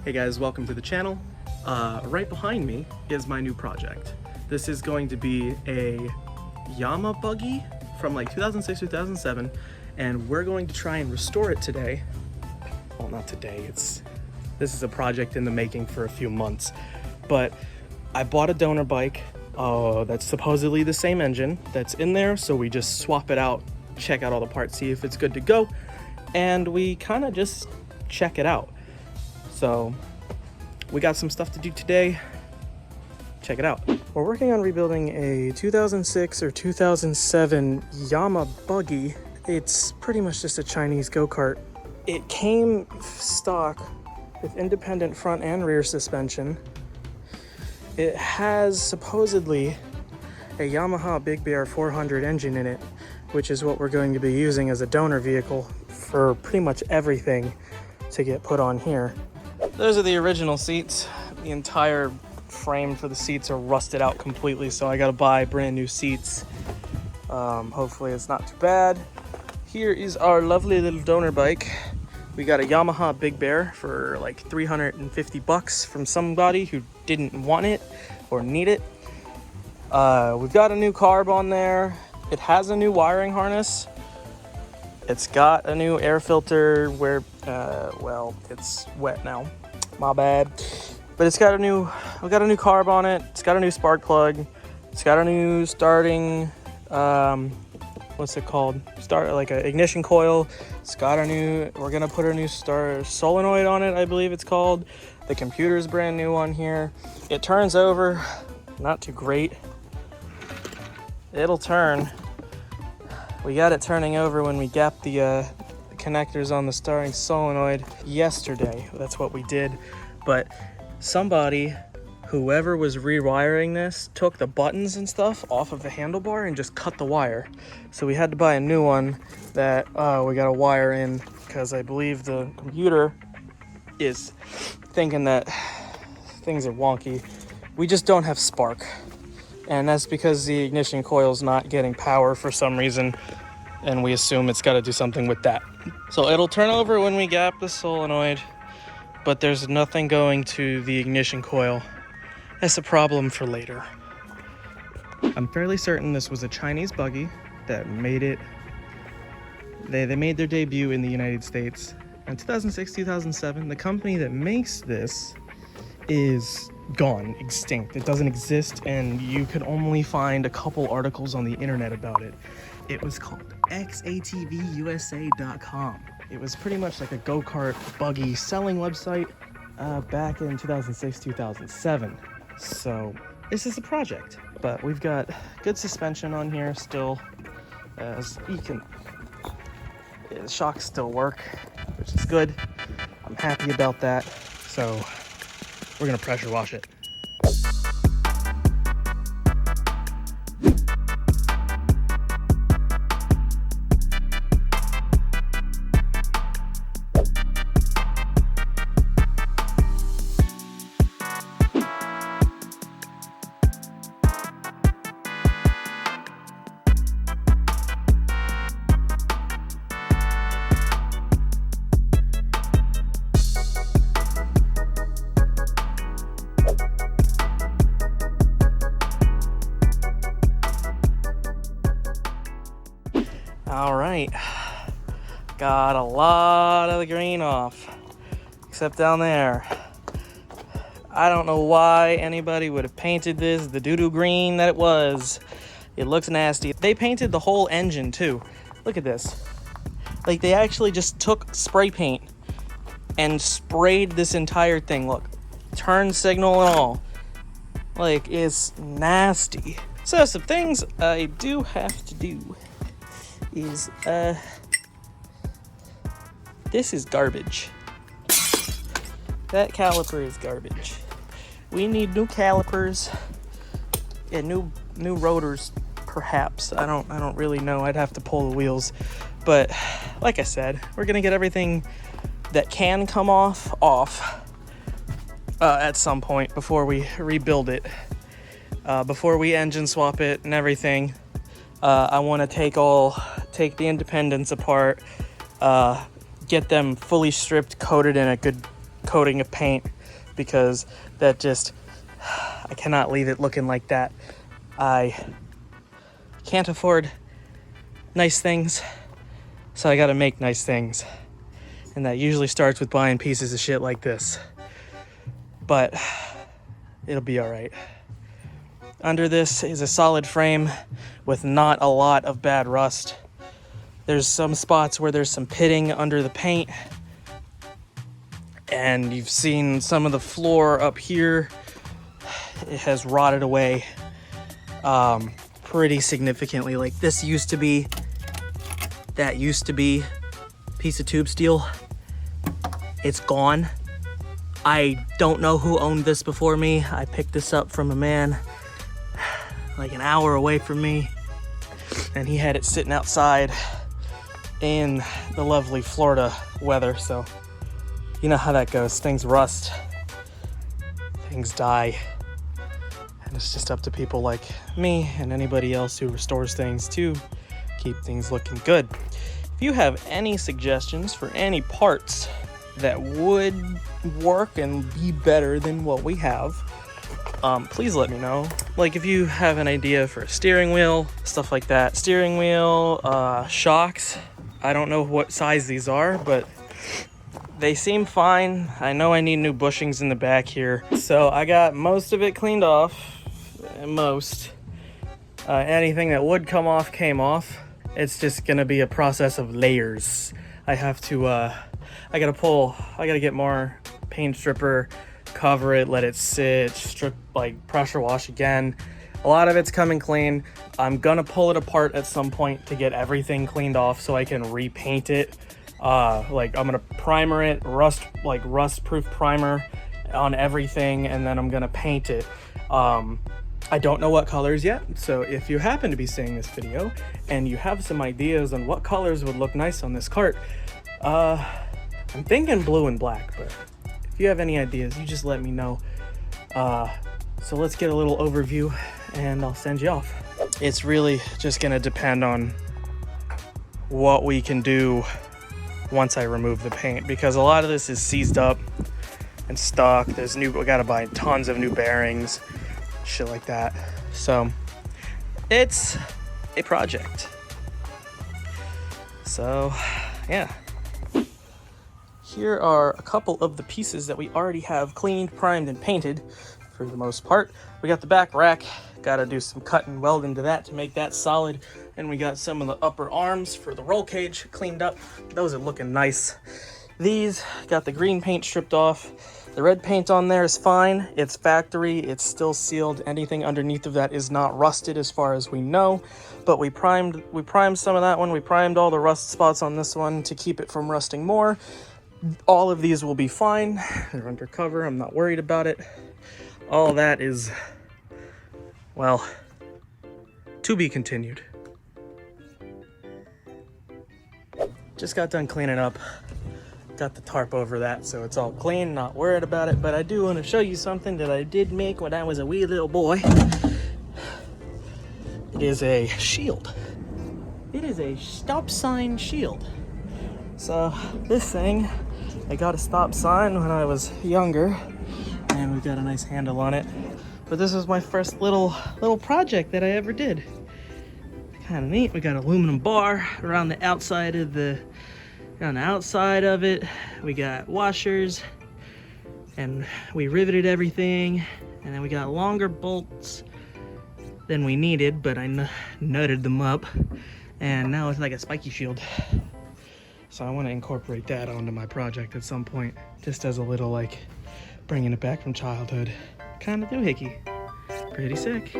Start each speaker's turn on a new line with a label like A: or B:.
A: Hey guys, welcome to the channel. Right behind me is my new project. This is going to be a YamaBuggy from like 2006, 2007, and we're going to try and restore it today. Well, not today, this is a project in the making for a few months. But I bought a donor bike that's supposedly the same engine that's in there, so we just swap it out, check out all the parts, see if it's good to go, and we kind of just check it out. So we got some stuff to do today. Check it out. We're working on rebuilding a 2006 or 2007 YamaBuggy. It's pretty much just a Chinese go-kart. It came stock with independent front and rear suspension. It has supposedly a Yamaha BigBear 400 engine in it, which is what we're going to be using as a donor vehicle for pretty much everything to get put on here. Those are the original seats. The entire frame for the seats are rusted out completely, so I gotta buy brand new seats. Hopefully it's not too bad. Here is our lovely little donor bike. We got a Yamaha BigBear for like 350 bucks from somebody who didn't want it or need it. We've got a new carb on there. It has a new wiring harness. It's got a new air filter where, well, it's wet now. My bad. But we got a new carb on it. It's got a new spark plug. It's got a new starting, what's it called? Like an ignition coil. It's got we're gonna put a new solenoid on it, I believe it's called. The computer's brand new on here. It turns over, not too great. It'll turn. We got it turning over when we gapped the connectors on the starting solenoid yesterday. That's what we did. But whoever was rewiring this, took the buttons and stuff off of the handlebar and just cut the wire. So we had to buy a new one that we got to wire in, because I believe the computer is thinking that things are wonky. We just don't have spark. And that's because the ignition coil's not getting power for some reason, and we assume it's got to do something with that. So it'll turn over when we gap the solenoid, but there's nothing going to the ignition coil. That's a problem for later. I'm fairly certain this was a Chinese buggy that made it. They made their debut in the United States in 2006, 2007. The company that makes this is gone, extinct. It doesn't exist, and you could only find a couple articles on the internet about it. It was called XATVUSA.com. It was pretty much like a go-kart buggy selling website back in 2006, 2007. So this is a project, but we've got good suspension on here still. As you can, the shocks still work, which is good. I'm happy about that. So we're gonna pressure wash it. All right, got a lot of the green off, except down there. I don't know why anybody would have painted this the doo-doo green that it was. It looks nasty. They painted the whole engine too. Look at this. Like, they actually just took spray paint and sprayed this entire thing. Look, turn signal and all. Like, it's nasty. So some things I do have to do is, this is garbage. That caliper is garbage. We need new calipers and new rotors, perhaps. I don't really know. I'd have to pull the wheels. But like I said, we're gonna get everything that can come off at some point before we rebuild it. Before we engine swap it and everything. I want to take the independents apart, get them fully stripped, coated in a good coating of paint because that just, I cannot leave it looking like that. I can't afford nice things, so I gotta make nice things. And that usually starts with buying pieces of shit like this. But it'll be all right. Under this is a solid frame with not a lot of bad rust. There's some spots where there's some pitting under the paint. And you've seen some of the floor up here. It has rotted away pretty significantly. Like this used to be, that used to be piece of tube steel. It's gone. I don't know who owned this before me. I picked this up from a man like an hour away from me, and he had it sitting outside in the lovely Florida weather. So you know how that goes. Things rust, things die, and it's just up to people like me and anybody else who restores things to keep things looking good. If you have any suggestions for any parts that would work and be better than what we have, please let me know. Like if you have an idea for a steering wheel, stuff like that. Steering wheel, shocks. I don't know what size these are, but they seem fine. I know I need new bushings in the back here. So I got most of it cleaned off. Most. Anything that would come off came off. It's just gonna be a process of layers. I have to, I gotta get more paint stripper, cover it, let it sit, strip, like pressure wash again. A lot of it's coming clean. I'm gonna pull it apart at some point to get everything cleaned off so I can repaint it. Like I'm gonna primer it, rust-proof primer on everything, and then I'm gonna paint it. I don't know what colors yet, so if you happen to be seeing this video and you have some ideas on what colors would look nice on this cart, I'm thinking blue and black, but if you have any ideas, you just let me know. So let's get a little overview and I'll send you off. It's really just gonna depend on what we can do once I remove the paint, because a lot of this is seized up and stuck. We gotta buy tons of new bearings, shit like that. So it's a project. So yeah. Here are a couple of the pieces that we already have cleaned, primed, and painted for the most part. We got the back rack, gotta do some cut and weld into that to make that solid. And we got some of the upper arms for the roll cage cleaned up. Those are looking nice. These, got the green paint stripped off. The red paint on there is fine. It's factory, it's still sealed. Anything underneath of that is not rusted as far as we know. But we primed some of that one. We primed all the rust spots on this one to keep it from rusting more. All of these will be fine. They're undercover, I'm not worried about it. All that is, well, to be continued. Just got done cleaning up. Got the tarp over that, so it's all clean, not worried about it. But I do want to show you something that I did make when I was a wee little boy. It is a shield. It is a stop sign shield. So this thing, I got a stop sign when I was younger, and we got a nice handle on it. But this was my first little project that I ever did. Kind of neat. We got aluminum bar around the outside of it. We got washers, and we riveted everything, and then we got longer bolts than we needed, but I nutted them up, and now it's like a spiky shield. So I want to incorporate that onto my project at some point, just as a little, like, bringing it back from childhood kind of doohickey. Pretty sick.